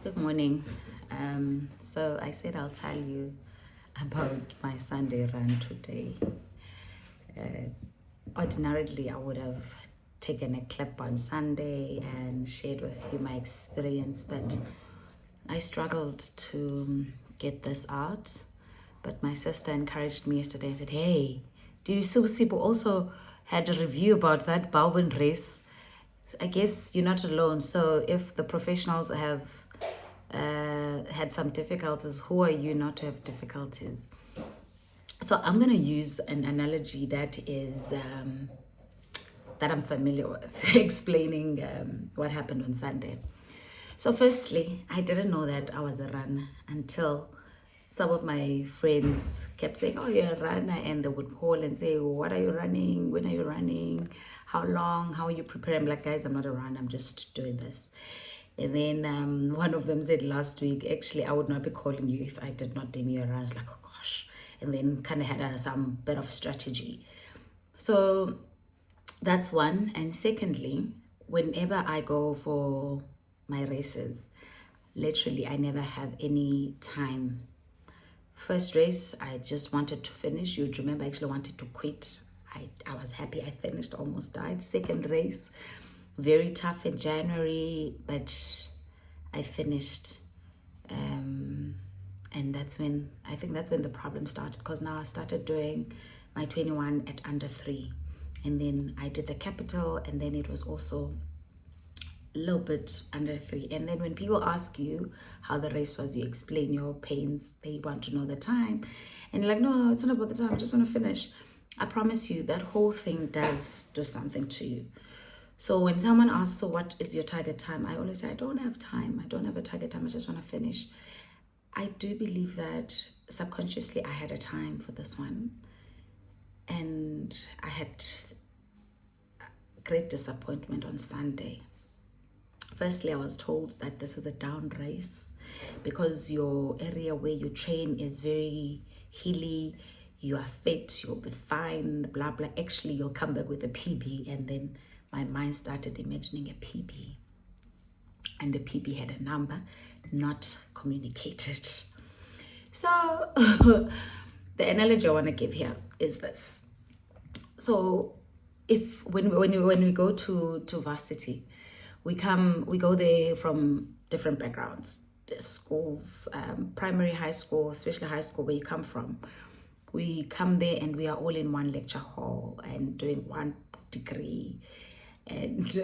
Good morning. So I said I'll tell you about my Sunday run today. Ordinarily, I would have taken a clip on Sunday and shared with you my experience, but I struggled to get this out. But my sister encouraged me yesterday and said, "Hey, do you see Sipo also had a review about that Baldwin race? I guess you're not alone. So if the professionals have had some difficulties, who are you not to have difficulties?" So I'm going to use an analogy that I'm familiar with, explaining what happened on Sunday. So firstly, I didn't know that I was a runner until some of my friends kept saying, "Oh, you're a runner," and they would call and say, "What are you running? When are you running? How long? How are you preparing?" I'm like, "Guys, I'm not a runner. I'm just doing this." And then one of them said last week, "Actually, I would not be calling you if I did not deem you a runner." I was like, "Oh gosh," and then kind of had some bit of strategy. So that's one. And secondly, whenever I go for my races, literally, I never have any time. First race, I just wanted to finish. You'd remember I actually wanted to quit. I was happy I finished, almost died. Second race, very tough in January, but I finished. And that's when the problem started, because now I started doing my 21 at under 3. And then I did the capital, and then it was also a little bit under 3. And then when people ask you how the race was, you explain your pains. They want to know the time. And you're like, "No, it's not about the time. I just want to finish." I promise you that whole thing does do something to you. So when someone asks, "So what is your target time?" I always say, "I don't have time. I don't have a target time. I just want to finish." I do believe that subconsciously I had a time for this one. And I had great disappointment on Sunday. Firstly, I was told that this is a down race because your area where you train is very hilly. You are fit, you'll be fine, blah, blah. Actually, you'll come back with a PB. And then my mind started imagining a PB. And the PB had a number not communicated. So the analogy I want to give here is this. So if when we go to varsity, we go there from different backgrounds, the schools, primary, high school, especially high school, where you come from. We come there and we are all in one lecture hall and doing one degree, and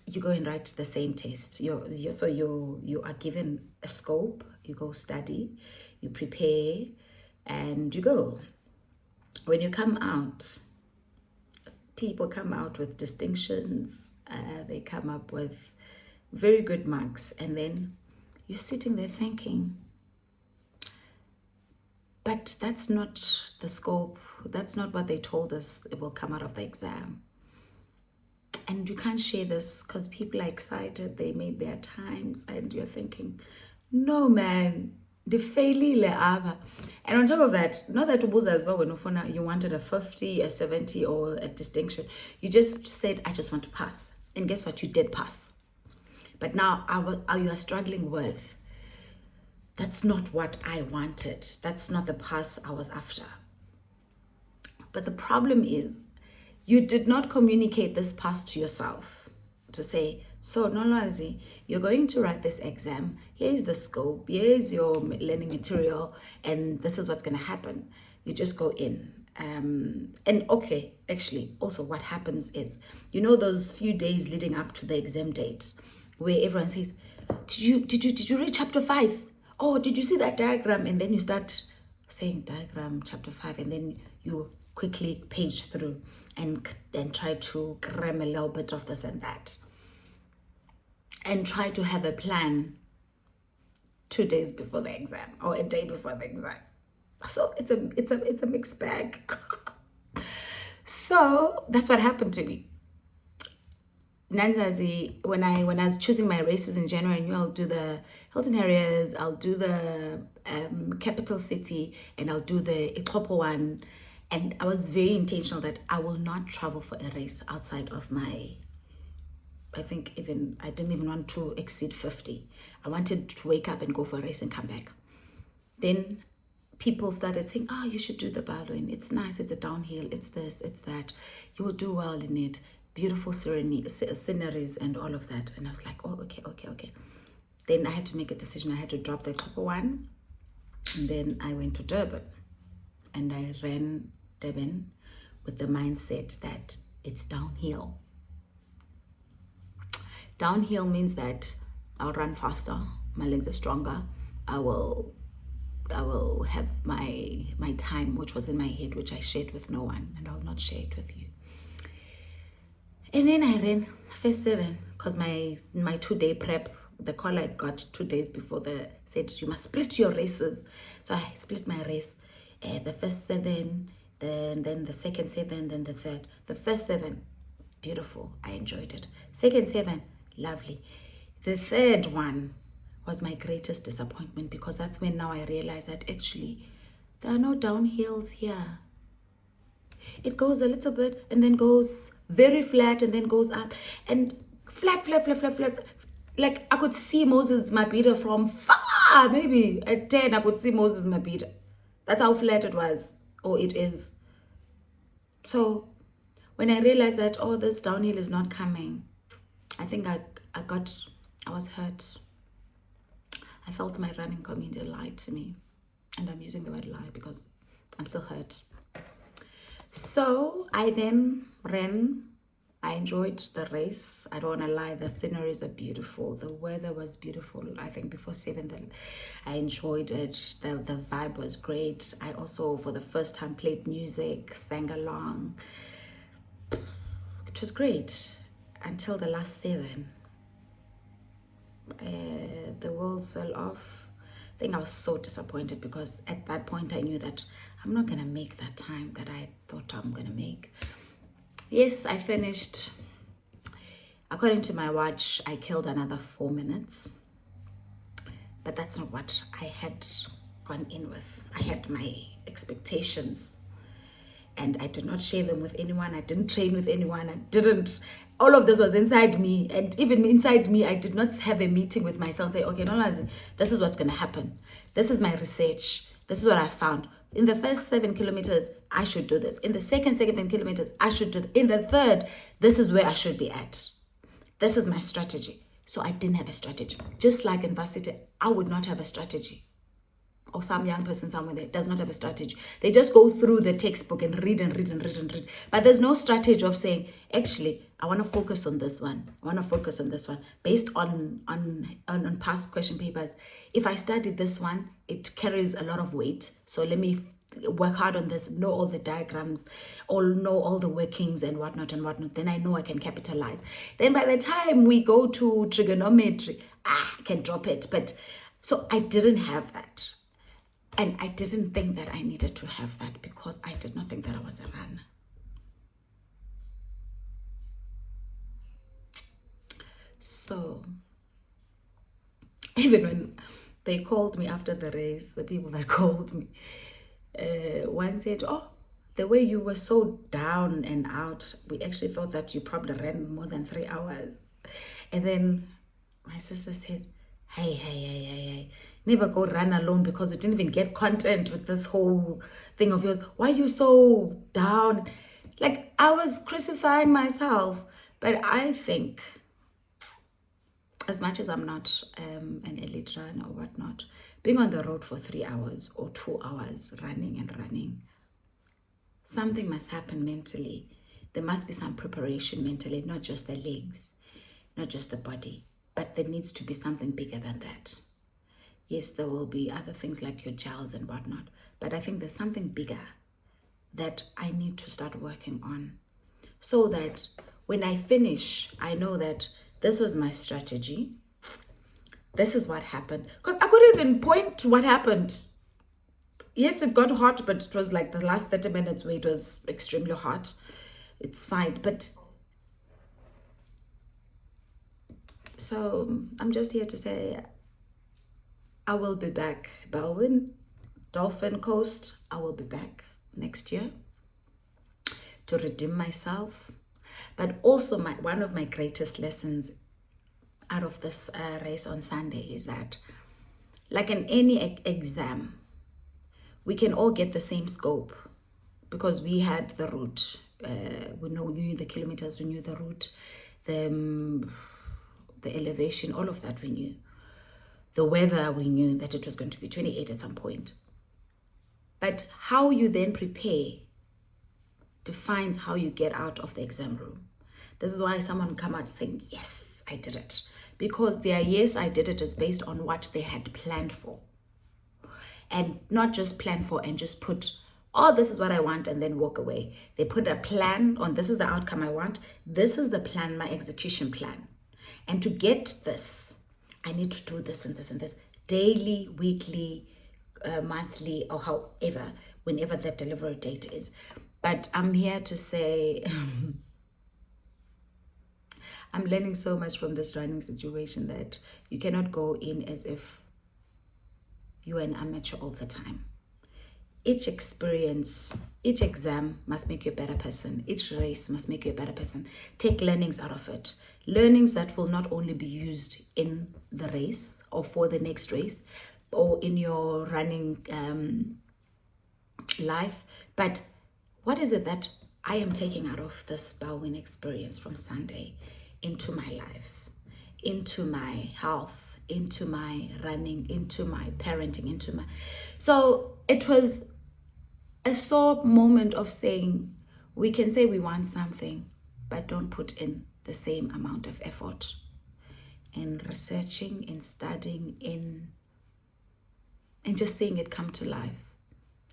you go and write the same test. You are given a scope. You go study, you prepare, and you go. When you come out, people come out with distinctions. They come up with very good marks, and then you're sitting there thinking, but that's not the scope. That's not what they told us it will come out of the exam. And you can't share this because people are excited. They made their times, and you're thinking, "No, man, the failile ava." And on top of that, not that as well when you wanted a 50, a 70, or a distinction. You just said, "I just want to pass." And guess what? You did pass. But now you are struggling with, that's not what I wanted. That's not the pass I was after. But the problem is, you did not communicate this pass to yourself to say, "So, Nolwazi, you're going to write this exam. Here's the scope. Here's your learning material. And this is what's going to happen." You just go in. And okay, actually, also what happens is, those few days leading up to the exam date where everyone says, did you read chapter 5? Oh, did you see that diagram? And then you start saying diagram, chapter 5, and then you quickly page through and try to cram a little bit of this and that, and try to have a plan 2 days before the exam or a day before the exam. So it's a mixed bag. So that's what happened to me. Nanzazi, when I was choosing my races in January, I knew I'll do the Hilton areas, I'll do the capital city, and I'll do the Ikopo one. And I was very intentional that I will not travel for a race outside of my I think even I didn't even want to exceed 50. I wanted to wake up and go for a race and come back. Then people started saying, oh, you should do the Baldwin. It's nice, it's a downhill, it's this, it's that. You will do well in it. Beautiful sceneries and all of that. And I was like, oh, okay. Then I had to make a decision. I had to drop the copper one. And then I went to Durban. And I ran Durban with the mindset that it's downhill. Downhill means that I'll run faster. My legs are stronger. I will have my time, which was in my head, which I shared with no one, and I'll not share it with you. And then I ran first 7 because my 2-day prep, the call I got 2 days before, said you must split your races. So I split my race, the first 7, then the second 7, then the third. The first 7, beautiful, I enjoyed it. Second 7, lovely. The third one was my greatest disappointment, because that's when now I realized that actually there are no downhills here. It goes a little bit and then goes very flat and then goes up and flat. Like I could see Moses Mabhida from far, maybe at 10, I could see Moses Mabhida. That's how flat it was, or it is. So when I realized that, oh, this downhill is not coming, I think I was hurt. I felt my running community lied to me. And I'm using the word lie because I'm still hurt. So I then ran. I enjoyed the race. I don't want to lie. The sceneries are beautiful. The weather was beautiful. I think before 7, I enjoyed it. The vibe was great. I also, for the first time, played music, sang along. It was great until the last 7. The wheels fell off. I think I was so disappointed, because at that point I knew that I'm not gonna make that time that I thought I'm gonna make. Yes, I finished. According to my watch, I killed another 4 minutes, but that's not what I had gone in with. I had my expectations, and I did not share them with anyone. I didn't train with anyone. All of this was inside me, and even inside me, I did not have a meeting with myself, say, okay, no, this is what's going to happen. This is my research. This is what I found. In the first 7 kilometers, I should do this. In the second 7 kilometers, I should do this. In the third, this is where I should be at. This is my strategy. So I didn't have a strategy. Just like in varsity, I would not have a strategy. Or some young person somewhere there does not have a strategy. They just go through the textbook and read. But there's no strategy of saying, actually, I want to focus on this one. I want to focus on this one. Based on past question papers, if I study this one, it carries a lot of weight. So let me work hard on this, know all the diagrams, or know all the workings and whatnot. Then I know I can capitalize. Then by the time we go to trigonometry, I can drop it. But so I didn't have that. And I didn't think that I needed to have that, because I did not think that I was a runner. So even when they called me after the race, the people that called me, one said, oh, the way you were so down and out, we actually thought that you probably ran more than 3 hours. And then my sister said, hey, never go run alone, because we didn't even get content with this whole thing of yours. Why are you so down? Like, I was crucifying myself. But I think, as much as I'm not an elite runner or whatnot, being on the road for 3 hours or 2 hours running, something must happen mentally. There must be some preparation mentally, not just the legs, not just the body, but there needs to be something bigger than that. Yes, there will be other things like your gels and whatnot, but I think there's something bigger that I need to start working on, so that when I finish, I know that this was my strategy. This is what happened. Because I couldn't even point to what happened. Yes, it got hot, but it was like the last 30 minutes where it was extremely hot. It's fine. But so I'm just here to say, I will be back. Baldwin, Dolphin Coast, I will be back next year to redeem myself. But also one of my greatest lessons out of this race on Sunday is that, like in any exam, we can all get the same scope because we had the route. We knew the kilometers, we knew the route, the elevation, all of that we knew. The weather, we knew that it was going to be 28 at some point. But how you then prepare defines how you get out of the exam room. This is why someone come out saying, yes, I did it. Because their yes, I did it is based on what they had planned for. And not just plan for and just put, oh, this is what I want, and then walk away. They put a plan on, this is the outcome I want. This is the plan, my execution plan. And to get this, I need to do this and this and this, daily, weekly, monthly, or however, whenever that delivery date is. But I'm here to say, I'm learning so much from this running situation that you cannot go in as if you're an amateur all the time. Each experience, each exam must make you a better person. Each race must make you a better person. Take learnings out of it. Learnings that will not only be used in the race or for the next race or in your running life, but what is it that I am taking out of this Bellwin experience from Sunday into my life, into my health, into my running, into my parenting, so it was a sore moment of saying, we can say we want something, but don't put in the same amount of effort in researching, in studying, in just seeing it come to life.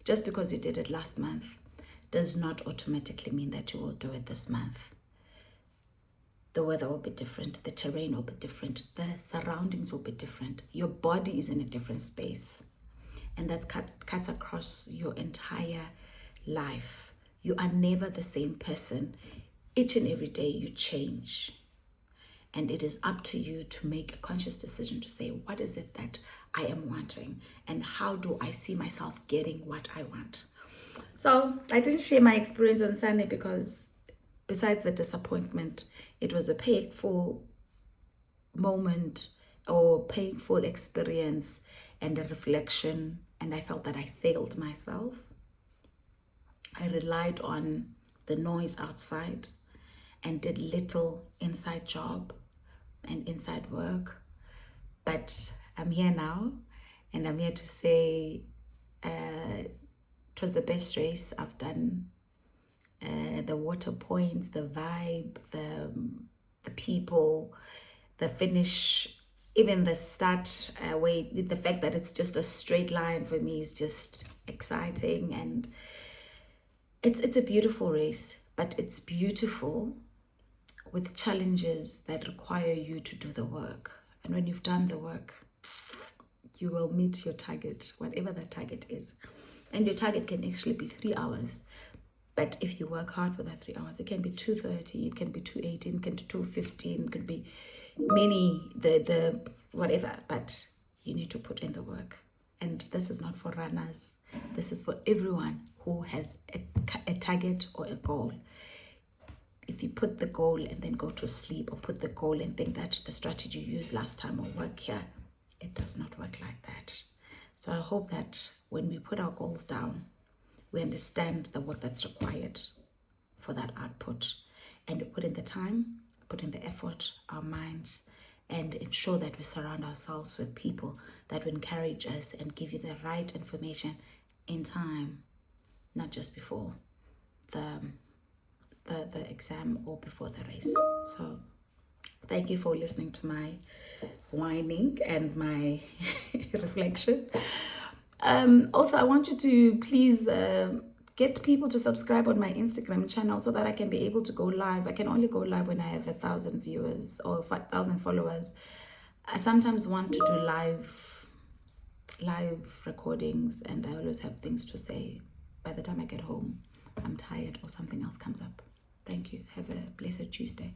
Just because you did it last month does not automatically mean that you will do it this month. The weather will be different, the terrain will be different, the surroundings will be different. Your body is in a different space. And that cuts across your entire life. You are never the same person. Each and every day you change. And it is up to you to make a conscious decision to say, what is it that I am wanting? And how do I see myself getting what I want? So I didn't share my experience on Sunday because besides the disappointment, it was a painful moment or painful experience and a reflection. And I felt that I failed myself. I relied on the noise outside and did little inside job and inside work. But I'm here now, and I'm here to say it was the best race I've done. The water points, the vibe, the people, the finish, even the start the fact that it's just a straight line for me is just exciting. And it's a beautiful race, but it's beautiful with challenges that require you to do the work. And when you've done the work, you will meet your target, whatever that target is. And your target can actually be 3 hours. But if you work hard for that 3 hours, it can be 2:30, it can be 2:18, it can be 2:15, it could be many, the whatever, but you need to put in the work. And this is not for runners. This is for everyone who has a target or a goal. If you put the goal and then go to sleep, or put the goal and think that the strategy you used last time will work here, it does not work like that. So I hope that when we put our goals down, we understand the work that's required for that output, and put in the time, put in the effort, our minds, and ensure that we surround ourselves with people that will encourage us and give you the right information in time, not just before the exam or before the race. So thank you for listening to my whining and my reflection. Also, I want you to please get people to subscribe on my Instagram channel so that I can be able to go live. I can only go live when I have 1,000 viewers or 5,000 followers. I sometimes want to do live recordings, and I always have things to say. By the time I get home, I'm tired or something else comes up. Thank you. Have a blessed Tuesday.